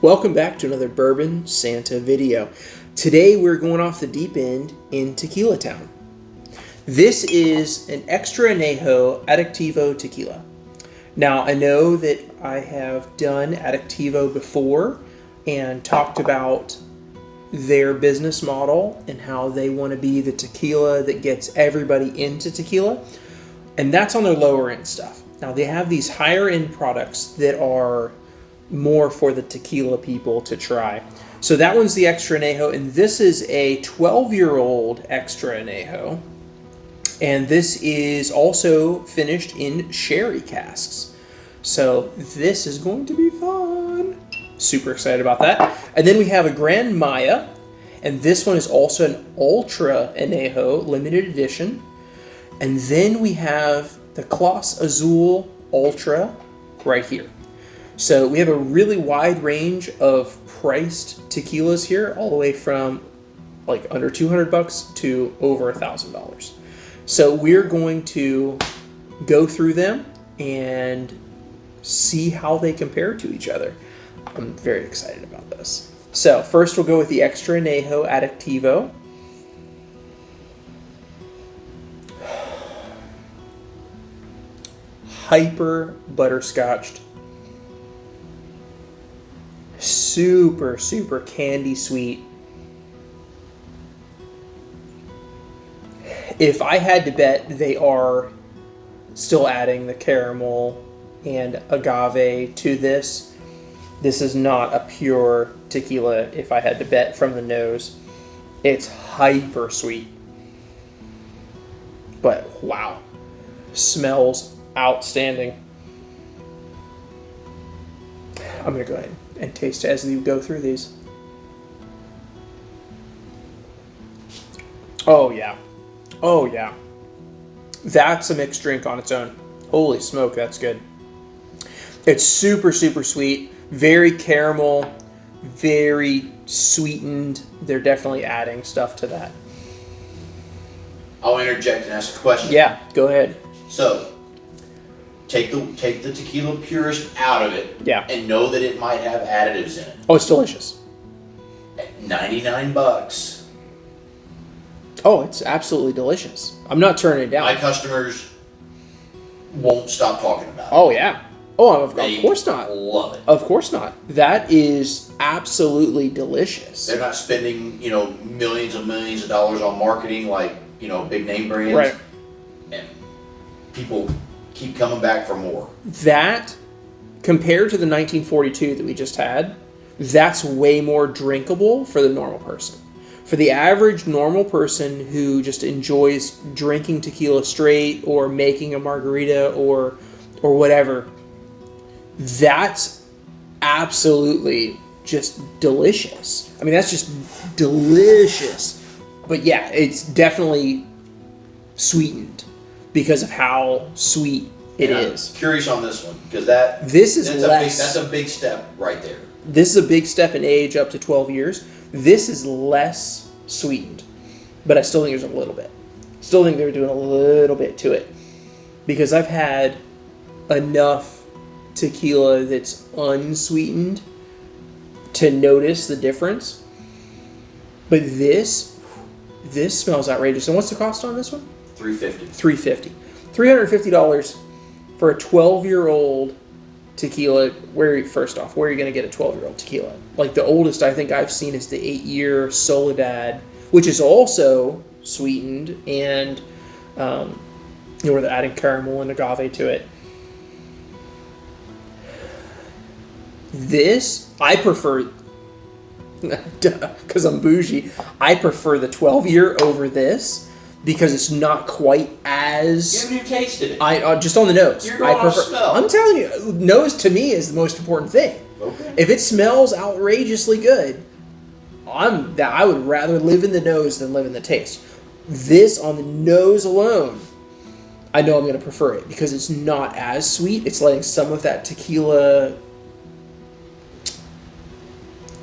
Welcome back to another Bourbon Santa video. Today we're going off the deep end in Tequila Town. This is an extra Añejo Addictivo Tequila. Now I know that I have done Addictivo before and talked about their business model and how they want to be the tequila that gets everybody into tequila. And that's on their lower end stuff. Now they have these higher end products that are more for the tequila people to try. So that one's the extra Añejo, and this is a 12-year-old extra Añejo. And this is also finished in sherry casks. So this is going to be fun. Super excited about that. And then we have a Grand Maya, and this one is also an Ultra Añejo limited edition. And then we have the Clase Azul Ultra right here. So we have a really wide range of priced tequilas here, all the way from like under $200 to over $1,000. So we're going to go through them and see how they compare to each other. I'm very excited about this. So first we'll go with the extra Añejo Addictivo. Hyper butterscotched. Super, super candy sweet. If I had to bet, they are still adding the caramel and agave to this. This is not a pure tequila, if I had to bet from the nose. It's hyper sweet. But wow, smells outstanding. I'm going to go ahead and taste it as we go through these. Oh yeah. Oh yeah. That's a mixed drink on its own. Holy smoke, that's good. It's super, super sweet. Very caramel. Very sweetened. They're definitely adding stuff to that. I'll interject and ask a question. Yeah, go ahead. So, take the tequila purist out of it, Yeah. and know that it might have additives in it. Oh, it's delicious. At $99, Oh, it's absolutely delicious. I'm not turning it down. my customers won't stop talking about it. Oh, yeah. Oh, of They course not. love it. Of course not. That is absolutely delicious. They're not spending, millions and millions of dollars on marketing like, big name brands. Right. And people keep coming back for more. That, compared to the 1942 that we just had, that's way more drinkable for the normal person. For the average normal person who just enjoys drinking tequila straight or making a margarita or whatever, that's absolutely just delicious. I mean, that's just delicious. But yeah, it's definitely sweetened because of how sweet it is. I'm curious on this one because This is less. that's a big step right there. This is a big step in age, up to 12 years. This is less sweetened, but I still think there's a little bit. Still think they're doing a little bit to it because I've had enough tequila that's unsweetened to notice the difference. But this smells outrageous. And what's the cost on this one? $350. $350 for a 12-year-old tequila. First off, where are you going to get a 12-year-old tequila? Like the oldest I think I've seen is the 8-year Soledad, which is also sweetened and where they're adding caramel and agave to it. This, I prefer, because I'm bougie, I prefer the 12-year over this because it's not quite as... You haven't even tasted it. Just on the nose. You're going off smell. I'm telling you, nose to me is the most important thing. Okay. If it smells outrageously good, I would rather live in the nose than live in the taste. This on the nose alone, I know I'm going to prefer it because it's not as sweet. It's letting some of that tequila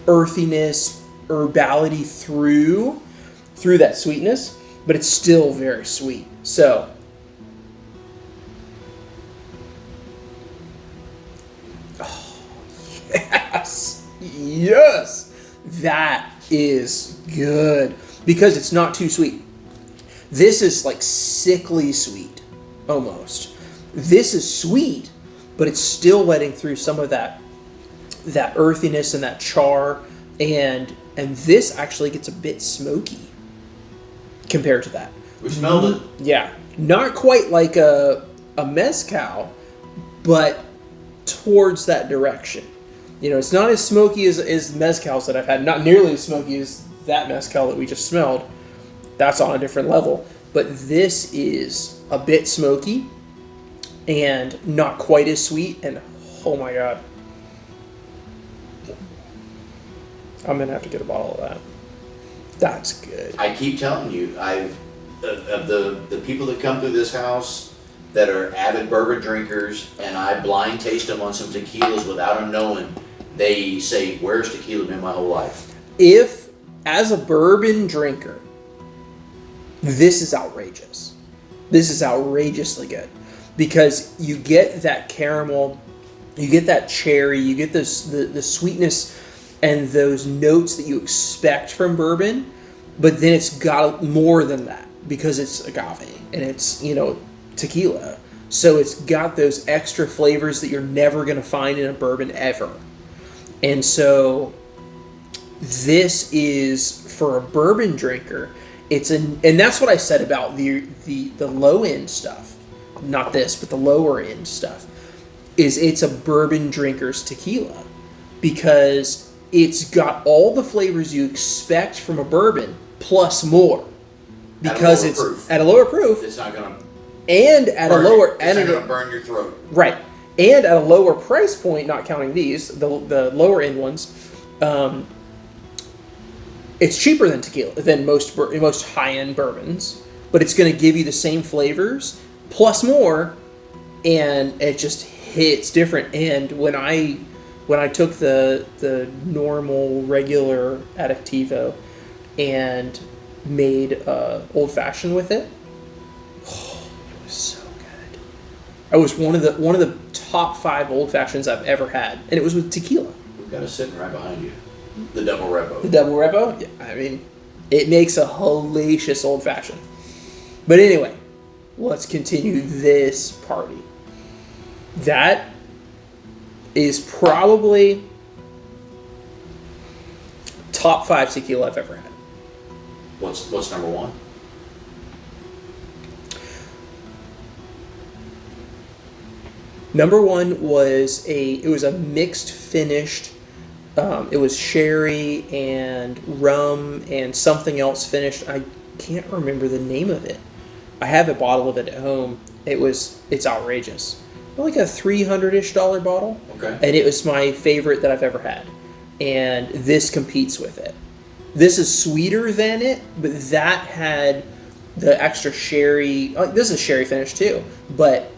earthiness, herbality through that sweetness, but it's still very sweet. So, oh, yes. Yes, that is good because it's not too sweet. This is like sickly sweet, almost. This is sweet, but it's still letting through some of that earthiness and that char, and this actually gets a bit smoky compared to that. We smelled it. Yeah, not quite like a mezcal, but towards that direction. You know, it's not as smoky as mezcals that I've had. Not nearly as smoky as that mezcal that we just smelled. That's on a different level. But this is a bit smoky and not quite as sweet. And oh my god, I'm gonna have to get a bottle of that. That's good. I keep telling you, of the people that come through this house that are avid bourbon drinkers, and I blind taste them on some tequilas without them knowing, they say, "Where's tequila been my whole life?" If, as a bourbon drinker, this is outrageous. This is outrageously good because you get that caramel, you get that cherry, you get the sweetness and those notes that you expect from bourbon, but then it's got more than that because it's agave and it's, you know, tequila. So it's got those extra flavors that you're never going to find in a bourbon ever. And so this is, for a bourbon drinker, and that's what I said about the low end stuff. Not this, but the lower end stuff. It's a bourbon drinker's tequila because it's got all the flavors you expect from a bourbon plus more. Because it's at a lower proof. It's not gonna burn your throat. Right. And at a lower price point, not counting these, the lower end ones, it's cheaper than tequila, than most high-end bourbons, but it's going to give you the same flavors plus more, and it just hits different. And when I took the normal regular Addictivo and made old fashioned with it, oh, it was so good. It was one of the top 5 old fashions I've ever had, and it was with tequila. We've got it sitting right behind you. The double repo. The double repo? Yeah, I mean, it makes a hellacious old fashioned. But anyway, let's continue this party. That is probably top 5 tequila I've ever had. What's number 1? Number 1 was a mixed finished. It was sherry and rum and something else finished. I can't remember the name of it. I have a bottle of it at home. It's outrageous. Like a $300-ish bottle. Okay. And it was my favorite that I've ever had. And this competes with it. This is sweeter than it, but that had the extra sherry. This is sherry finish too, but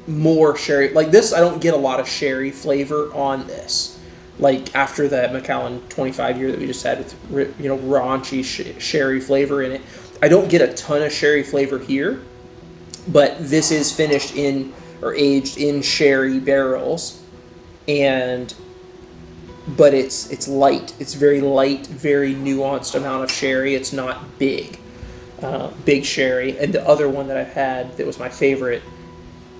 more sherry. Like this, I don't get a lot of sherry flavor on this. Like after that Macallan 25 year that we just had with, you know, raunchy sherry flavor in it, I don't get a ton of sherry flavor here, but this is finished in or aged in sherry barrels, but it's light. It's very light, very nuanced amount of sherry. It's not big sherry. And the other one that I've had that was my favorite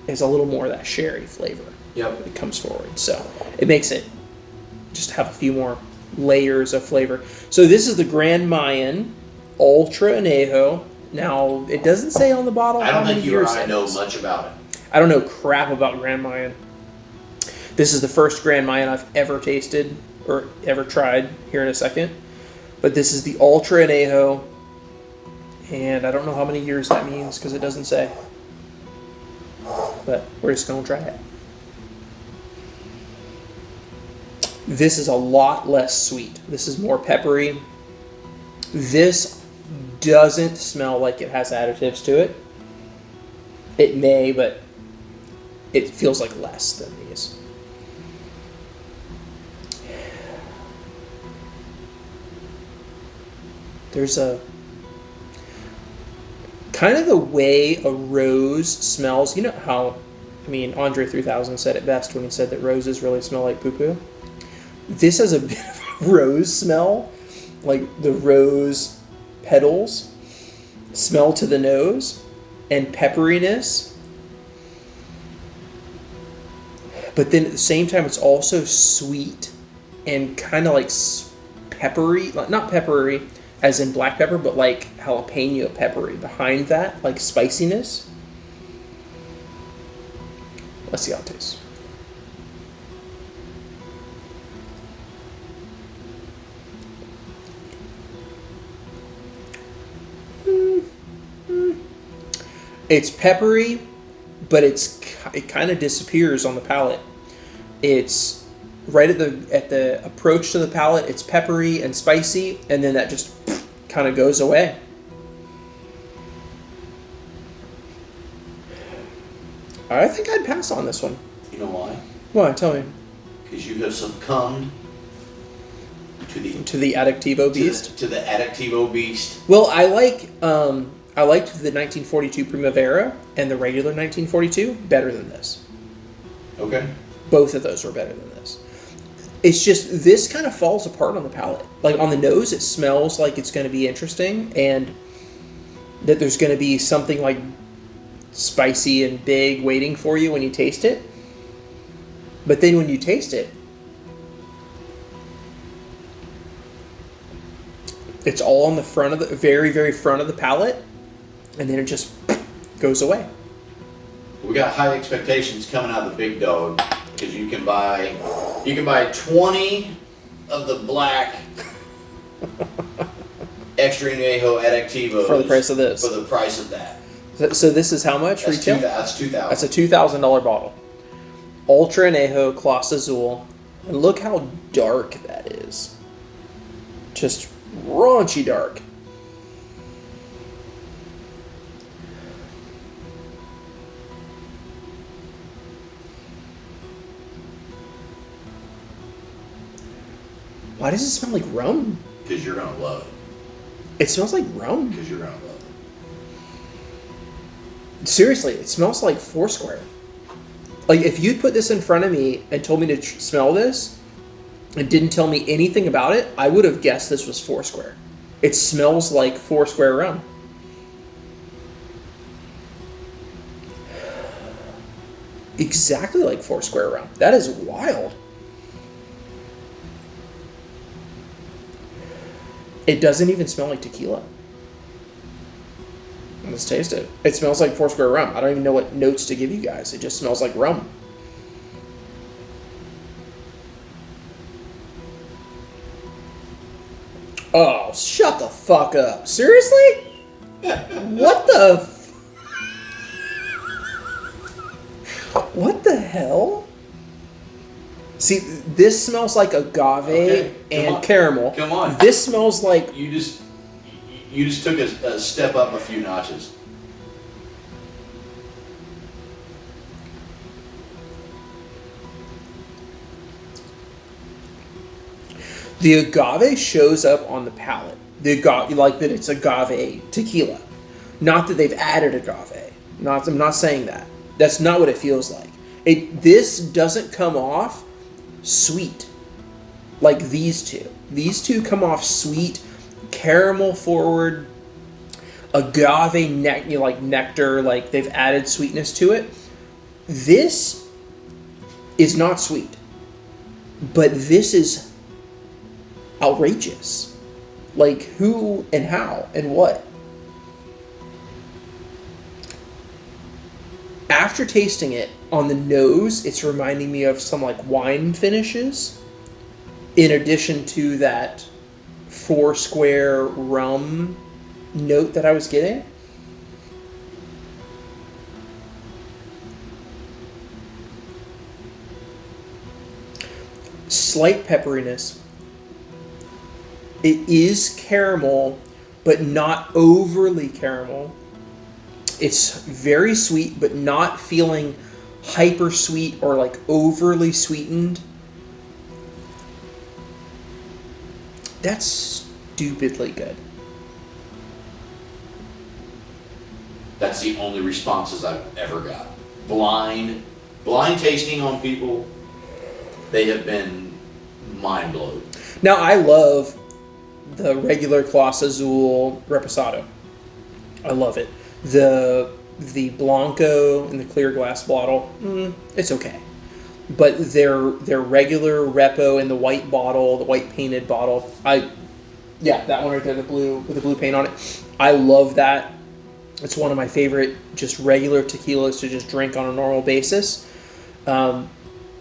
is a little more of that sherry flavor. Yep. It comes forward, so it makes it just have a few more layers of flavor. So this is the Grand Mayan Ultra Anejo. Now, it doesn't say on the bottle I don't how think many you or years I it know is. much about it. I don't know crap about Grand Mayan. This is the first Grand Mayan I've ever tasted or ever tried here in a second. But this is the Ultra Anejo. And I don't know how many years that means because it doesn't say. But we're just going to try it. This is a lot less sweet. This is more peppery. This doesn't smell like it has additives to it. It may, but it feels like less than these. There's a kind of the way a rose smells. You know how, Andre 3000 said it best when he said that roses really smell like poo-poo. This has a bit of a rose smell, like the rose petals smell to the nose, and pepperiness. But then at the same time, it's also sweet and kind of like peppery, like not peppery as in black pepper, but like jalapeno peppery behind that, like spiciness. Let's see how it tastes. It's peppery, but it kind of disappears on the palate. It's right at the approach to the palate. It's peppery and spicy, and then that just kind of goes away. I think I'd pass on this one. You know why? Why? Tell me. Because you have succumbed to the Addictivo beast. To the Addictivo beast. Well, I liked the 1942 Primavera and the regular 1942 better than this. Okay. Both of those were better than this. It's just, this kind of falls apart on the palate. Like on the nose, it smells like it's going to be interesting and that there's going to be something like spicy and big waiting for you when you taste it. But then when you taste it, it's all on the front of the, very, very front of the palate. And then it just goes away. We got high expectations coming out of the big dog because you can buy 20 of the black extra añejo Addictivos For the price of this. For the price of that. So this is how much That's retail? That's $2,000. That's a $2,000 bottle. Ultra Añejo Clase Azul. And look how dark that is. Just raunchy dark. Why does it smell like rum? Because you're going to love It smells like rum. Because you're going to love it. Seriously, it smells like Foursquare. Like, if you'd put this in front of me and told me to smell this and didn't tell me anything about it, I would have guessed this was Foursquare. It smells like Foursquare rum. Exactly like Foursquare rum. That is wild. It doesn't even smell like tequila. Let's taste it. It smells like Foursquare rum. I don't even know what notes to give you guys. It just smells like rum. Oh, shut the fuck up. Seriously? What the... What the hell? See, this smells like agave and caramel. Come on. This smells like... You just took a step up a few notches. The agave shows up on the palate. The agave, like that it's agave tequila. Not that they've added agave. I'm not saying that. That's not what it feels like. This doesn't come off sweet like these two. These two come off sweet, caramel forward, agave like nectar, like they've added sweetness to it. This is not sweet, but this is outrageous. Like who and how and what? After tasting it on the nose, it's reminding me of some like wine finishes. In addition to that Foursquare rum note that I was getting. Slight pepperiness. It is caramel, but not overly caramel. It's very sweet, but not feeling hyper sweet or like overly sweetened. That's stupidly good. That's the only responses I've ever got. Blind tasting on people. They have been mind blowing. Now, I love the regular Clase Azul Reposado. I love it. The Blanco in the clear glass bottle, it's okay. But their regular Repo in the white bottle, the white painted bottle, that one right there, the blue with the blue paint on it. I love that. It's one of my favorite just regular tequilas to just drink on a normal basis.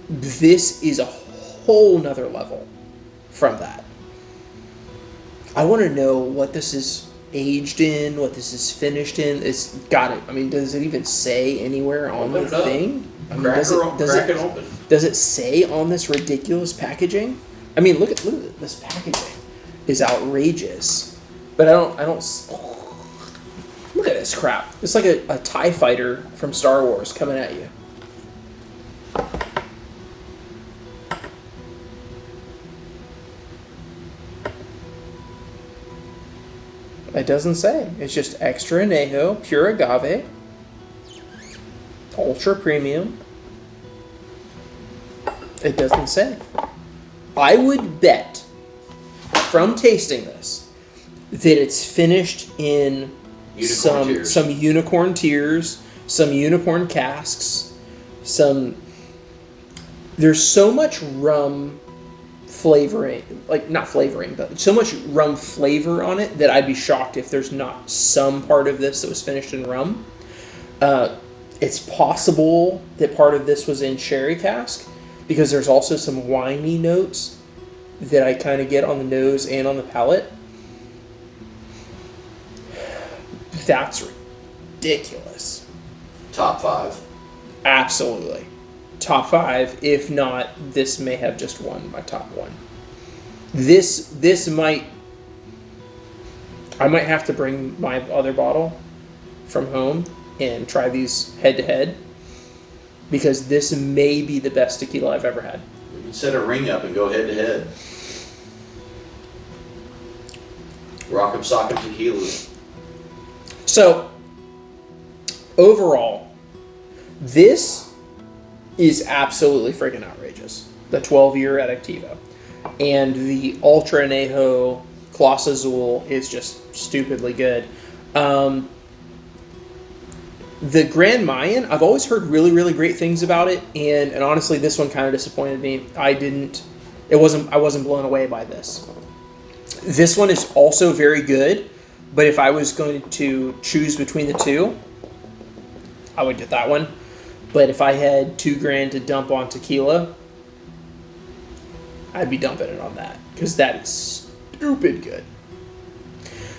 This is a whole nother level from that. I want to know what this is aged in, what this is finished in. It's got it. I mean, does it even say anywhere on the thing? I mean, does it open? Does it say on this ridiculous packaging? I mean, look at this packaging. Is outrageous. But I don't look at this crap. It's like a TIE fighter from Star Wars coming at you. It doesn't say. It's just extra añejo, pure agave, ultra premium. It doesn't say. I would bet, from tasting this, that it's finished in some unicorn tears, some unicorn casks, there's so much rum flavoring, not flavoring, but so much rum flavor on it that I'd be shocked if there's not some part of this that was finished in rum. It's possible that part of this was in sherry cask, because there's also some winey notes that I kind of get on the nose and on the palate. That's ridiculous. Top 5. Absolutely. Top 5, if not, this may have just won my top 1. I might have to bring my other bottle from home and try these head to head, because this may be the best tequila I've ever had. We can set a ring up and go head to head. Rock'em Sock'em Tequila. So, overall, this is absolutely freaking outrageous. The 12-year Addictivo. And the Ultra Anejo Clase Azul is just stupidly good. The Grand Mayan, I've always heard really, really great things about it, and honestly, this one kind of disappointed me. I wasn't blown away by this. This one is also very good, but if I was going to choose between the two, I would get that one. But if I had $2,000 to dump on tequila, I'd be dumping it on that, because that is stupid good.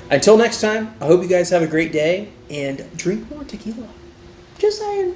Until next time, I hope you guys have a great day and drink more tequila. Just saying.